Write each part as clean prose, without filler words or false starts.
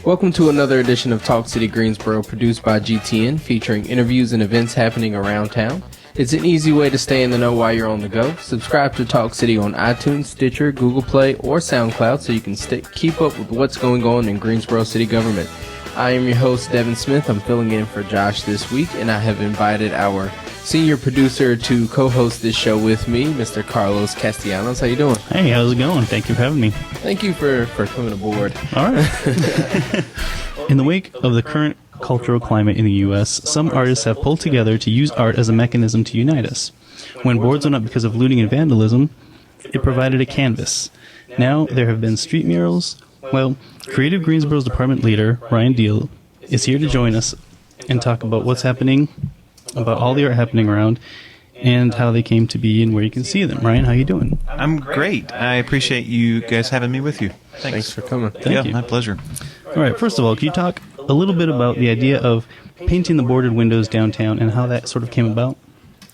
Welcome to another edition of Talk City Greensboro, produced by GTN, featuring interviews and events happening around town. It's an easy way to stay in the know while you're on the go. Subscribe to Talk City on iTunes, Stitcher, Google Play, or SoundCloud so you can keep up with what's going on in Greensboro city government. I am your host, Devin Smith. I'm filling in for Josh this week, and I have invited our senior producer to co-host this show with me, Mr. Carlos Castellanos. How you doing? Hey, how's it going? Thank you for having me. Thank you for coming aboard. All right. In the wake of the current cultural climate in the U.S., some artists have pulled together to use art as a mechanism to unite us. When boards went up because of looting and vandalism, it provided a canvas. Now there have been street murals. Well, Creative Greensboro's department leader, Ryan Deal, is here to join us and talk about what's happening, about all the art happening around, and how they came to be and where you can see them. Ryan, how you doing? I'm great. I appreciate you guys having me with you. Thanks for coming. Thank you. My pleasure. All right, first of all, can you talk a little bit about the idea of painting the boarded windows downtown and how that sort of came about?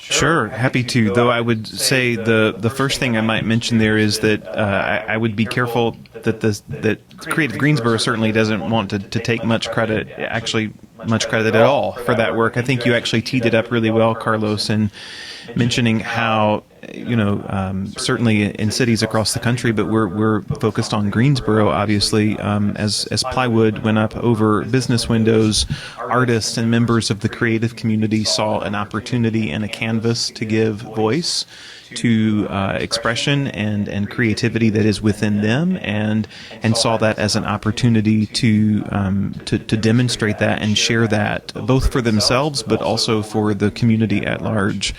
Sure, happy to. Though I would say the first thing I might mention there is that I would be careful that Creative Greensboro certainly doesn't want to take much credit at all for that work. I think you actually teed it up really well, Carlos, in mentioning how certainly in cities across the country, but we're focused on Greensboro, obviously. As plywood went up over business windows, artists and members of the creative community saw an opportunity and a canvas to give voice to expression and creativity that is within them, and saw that as an opportunity to demonstrate that and share that both for themselves but also for the community at large.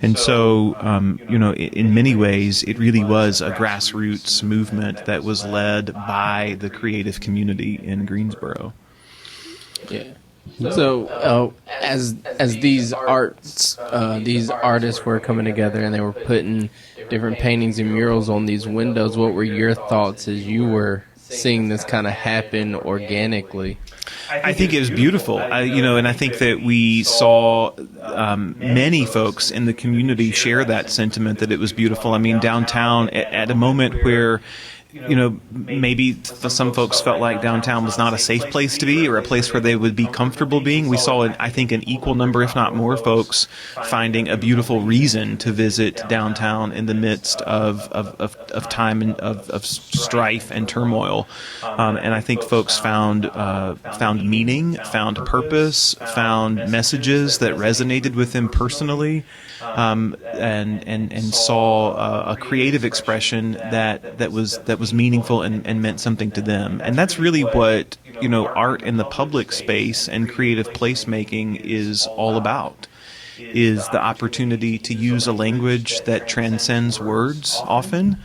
And so, in many ways, it really was a grassroots movement that was led by the creative community in Greensboro. Yeah. So, as these artists were coming together and they were putting different paintings and murals on these windows, what were your thoughts as you were seeing this kind of happen organically? I think it was beautiful, and I think that we saw many folks in the community share that sentiment that it was beautiful. I mean, downtown at a moment where maybe some folks felt like downtown was not a safe place to be or a place where they would be comfortable being. We saw, I think, an equal number, if not more, folks finding a beautiful reason to visit downtown in the midst of time and of strife and turmoil. And I think folks found meaning, found purpose, found messages that resonated with them personally, and saw a creative expression that was meaningful and meant something to them. And that's really what art in the public space and creative placemaking is all about, is the opportunity to use a language that transcends words often,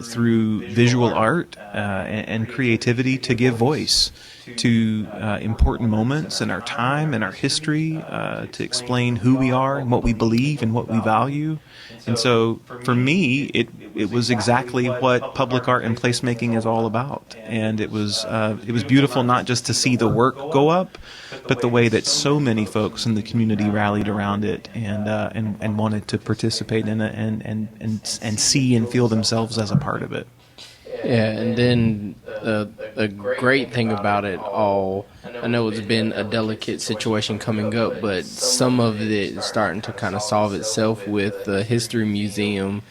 through visual art and creativity, to give voice to important moments in our time and our history, to explain who we are and what we believe and what we value. And so for me, it was exactly what public art and placemaking is all about. And it was beautiful not just to see the work go up, but the way that so many folks in the community rallied around it and wanted to participate in it and see and feel themselves as a part of it. Yeah, and then the great thing about it all, I know it's been a delicate situation coming up, but some of it is starting to kind of solve itself with the History Museum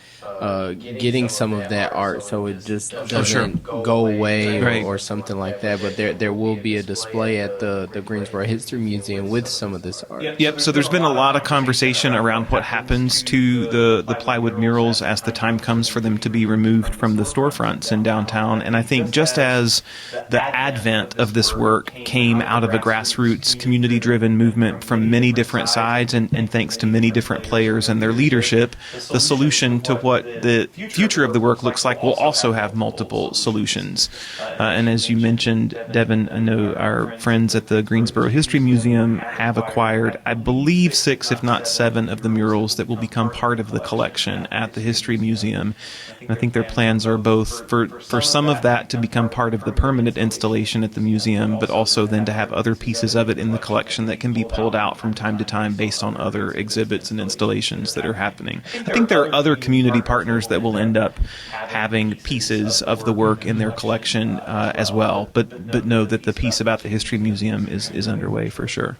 getting some of that art, so it just doesn't go away or something like that. But there will be a display at the Greensboro History Museum with some of this art. Yep. So there's been a lot of conversation around what happens to the plywood murals as the time comes for them to be removed from the storefronts in downtown. And I think just as the advent of this work came out of a grassroots, community-driven movement from many different sides, and thanks to many different players and their leadership, the solution to what the future of the work looks like will also have multiple solutions. And as you mentioned, Devin, I know our friends at the Greensboro History Museum have acquired, I believe, 6, if not 7, of the murals that will become part of the collection at the History Museum. And I think their plans are both for some of that to become part of the permanent installation at the museum, but also then to have other pieces of it in the collection that can be pulled out from time to time based on other exhibits and installations that are happening. I think there are other community partners that will end up having pieces of the work in their collection as well. But know that the piece about the History Museum is underway for sure.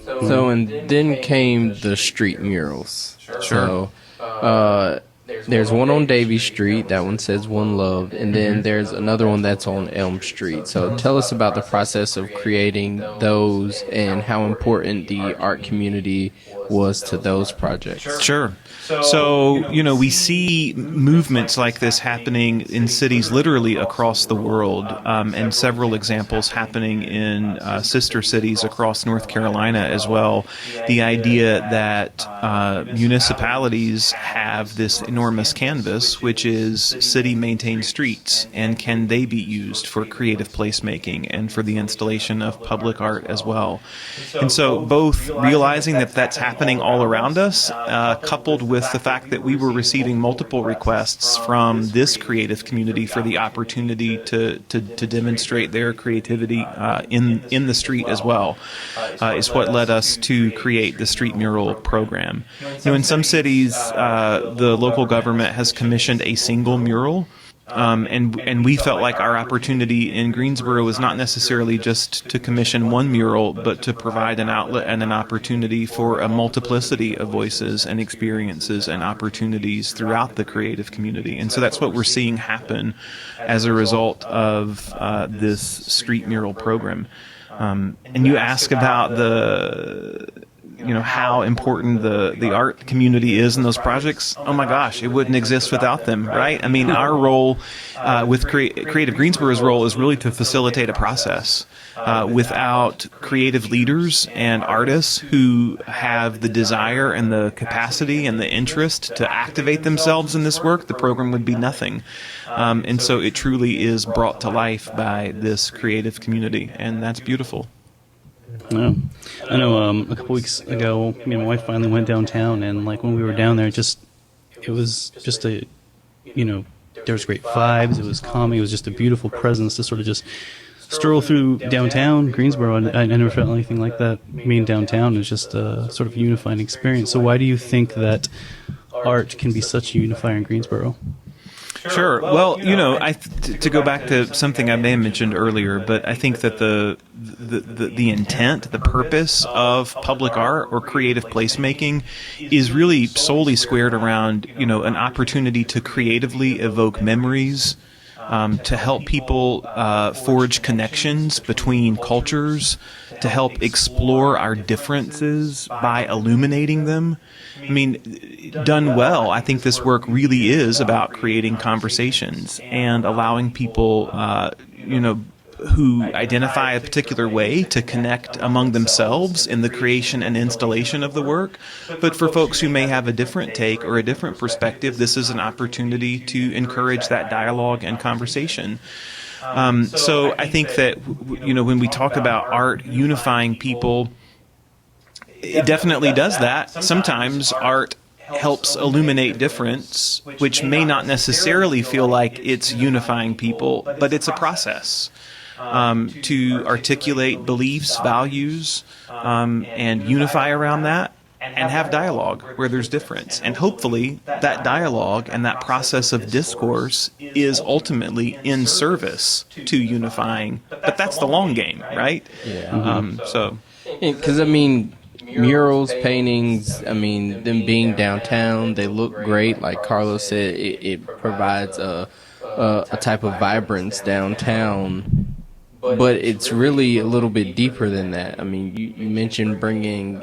So, and then came the street murals. Sure. So, there's one on Davie Street. That one says One Love. And then there's another one that's on Elm Street. So tell us about the process of creating those and how important the art community was to those projects. Sure. So, we see movements like this happening in cities literally across the world, and several examples happening in sister cities across North Carolina as well. The idea that municipalities have this enormous canvas, which is city-maintained streets, and can they be used for creative placemaking and for the installation of public art as well. And so both realizing that that's happening all around us, coupled with the fact that we were receiving multiple requests from this creative community for the opportunity to demonstrate their creativity in the street as well, is what led us to create the street mural program. In some cities, the local government has commissioned a single mural. And we felt like our opportunity in Greensboro was not necessarily just to commission one mural, but to provide an outlet and an opportunity for a multiplicity of voices and experiences and opportunities throughout the creative community. And so that's what we're seeing happen as a result of this street mural program. And you ask about how important the art community is in those projects. Oh my gosh, it wouldn't exist without them, right? I mean, our role with Creative Greensboro's role is really to facilitate a process. Without creative leaders and artists who have the desire and the capacity and the interest to activate themselves in this work, the program would be nothing. And so it truly is brought to life by this creative community, and that's beautiful. Yeah. I know a couple weeks ago, me and my wife finally went downtown, and when we were down there, it was just there was great vibes, it was calming, it was just a beautiful presence to sort of just stroll through downtown Greensboro. I never felt anything like that. Being downtown is just a sort of unifying experience. So why do you think that art can be such a unifier in Greensboro? Sure. Well, to go back to something I may have mentioned earlier, but I think that the intent, the purpose of public art or creative placemaking is really solely squared around, an opportunity to creatively evoke memories, to help people forge connections between cultures, to help explore our differences by illuminating them. I mean, done well, I think this work really is about creating conversations and allowing people, who identify a particular way to connect among themselves in the creation and installation of the work. But for folks who may have a different take or a different perspective, this is an opportunity to encourage that dialogue and conversation. So I think that, when we talk about art unifying people, it definitely does that. Sometimes art helps illuminate difference, which may not necessarily feel like it's unifying people, but it's a process to articulate beliefs, values, and unify around that and have dialogue where there's difference. And hopefully that dialogue and that process of discourse is ultimately in service to unifying. But that's the long game, right? Yeah. Because, murals, paintings, them being downtown, they look great. Like Carlos said, it provides a type of vibrance downtown. But it's really a little bit deeper than that. You mentioned bringing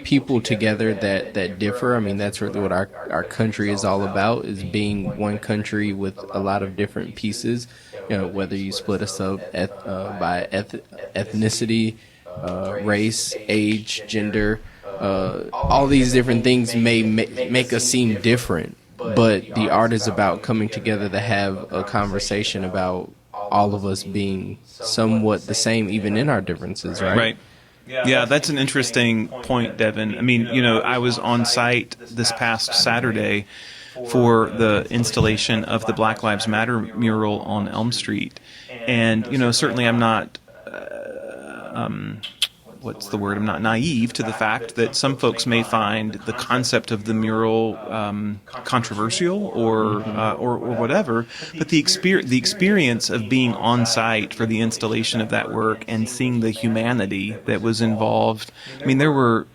people together that differ. That's really what our country is all about, is being one country with a lot of different pieces. Whether you split us up by ethnicity, race, age, gender, all these different things may make us seem different. But the art is about coming together to have a conversation about all of us being somewhat the same, even in our differences, right? Right. Yeah, that's an interesting point, Devin. I was on site this past Saturday for the installation of the Black Lives Matter mural on Elm Street. And, certainly I'm not what's the word? I'm not naive to the fact that some folks may find the concept of the mural controversial or whatever, but the experience of being on site for the installation of that work and seeing the humanity that was involved. I mean, there were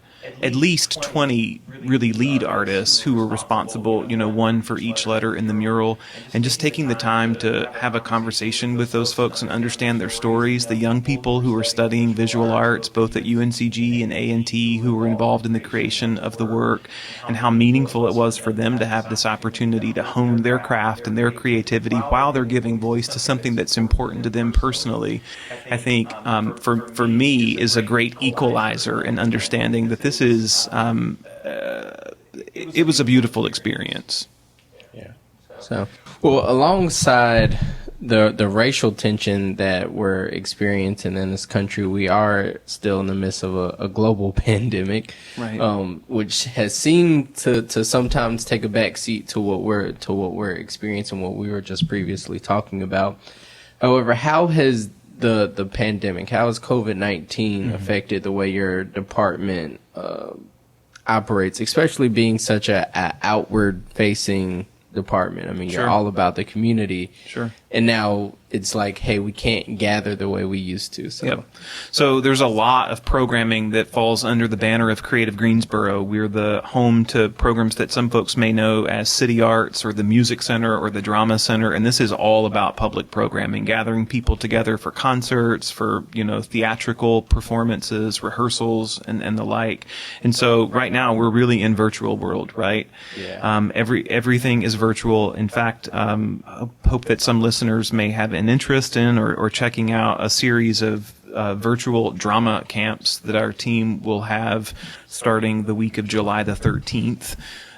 at least 20 really lead artists who were responsible, one for each letter in the mural, and just taking the time to have a conversation with those folks and understand their stories. The young people who were studying visual arts, both at UNCG and A&T, who were involved in the creation of the work, and how meaningful it was for them to have this opportunity to hone their craft and their creativity while they're giving voice to something that's important to them personally, I think for me is a great equalizer in understanding that this is it was a beautiful experience. Yeah. So, well, alongside the racial tension that we're experiencing in this country, we are still in the midst of a global pandemic, right? Which has seemed to sometimes take a backseat to what we're experiencing, what we were just previously talking about. However, how has the pandemic, how has COVID-19 affected the way your department operates, especially being such a outward facing department? I mean, Sure. You're all about the community. Sure. And now it's like, hey, we can't gather the way we used to. So. Yep. So there's a lot of programming that falls under the banner of Creative Greensboro. We're the home to programs that some folks may know as City Arts or the Music Center or the Drama Center. And this is all about public programming, gathering people together for concerts, for, theatrical performances, rehearsals, and the like. And so right now we're really in virtual world, right? Yeah. Everything is virtual. In fact, I hope that some listeners may have an interest in or checking out a series of virtual drama camps that our team will have starting the week of July the 13th.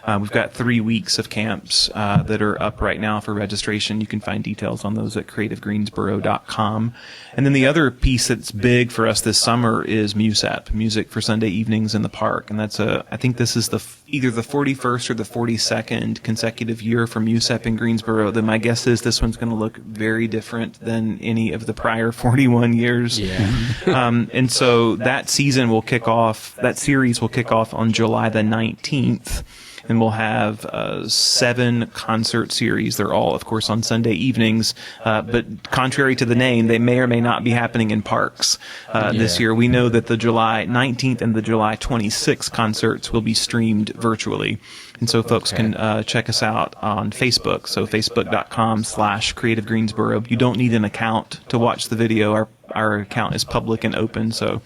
We've got 3 weeks of camps that are up right now for registration. You can find details on those at creativegreensboro.com. And then the other piece that's big for us this summer is MUSEP, Music for Sunday Evenings in the Park. And that's I think this is either the 41st or the 42nd consecutive year for MUSEP in Greensboro. Then my guess is this one's going to look very different than any of the prior 41 years. Yeah. And so that series will kick off on July the 19th. And we'll have 7 concert series. They're all, of course, on Sunday evenings. But contrary to the name, they may or may not be happening in parks this year. We know that the July 19th and the July 26th concerts will be streamed virtually. And so folks can check us out on Facebook. So facebook.com/Creative Greensboro. You don't need an account to watch the video. Our account is public and open. So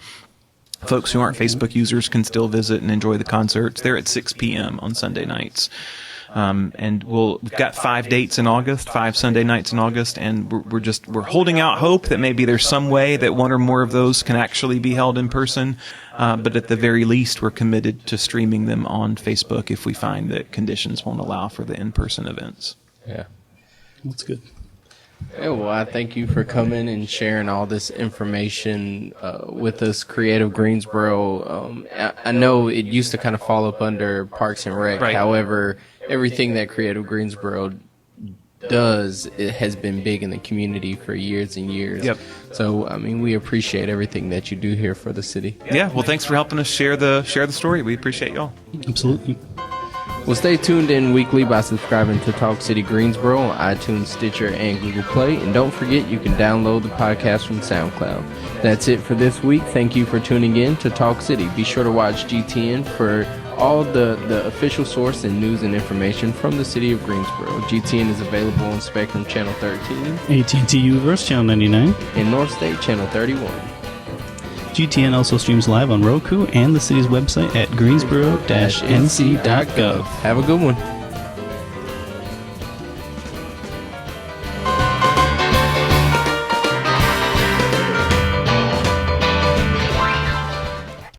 folks who aren't Facebook users can still visit and enjoy the concerts. They're at 6 p.m. on Sunday nights. And we've got 5 dates in August, 5 Sunday nights in August, and we're holding out hope that maybe there's some way that one or more of those can actually be held in person. But at the very least, we're committed to streaming them on Facebook if we find that conditions won't allow for the in-person events. Yeah. That's good. Yeah, well, I thank you for coming and sharing all this information with us, Creative Greensboro. I know it used to kind of fall up under Parks and Rec. Right. However, everything that Creative Greensboro does, it has been big in the community for years and years. Yep. So, I mean, we appreciate everything that you do here for the city. Yeah, well, thanks for helping us share the story. We appreciate y'all. Absolutely. Well, stay tuned in weekly by subscribing to Talk City Greensboro on iTunes, Stitcher, and Google Play. And don't forget, you can download the podcast from SoundCloud. That's it for this week. Thank you for tuning in to Talk City. Be sure to watch GTN for all the official source and news and information from the city of Greensboro. GTN is available on Spectrum Channel 13, AT&T Universe Channel 99. and North State Channel 31. GTN also streams live on Roku and the city's website at greensboro-nc.gov. Have a good one.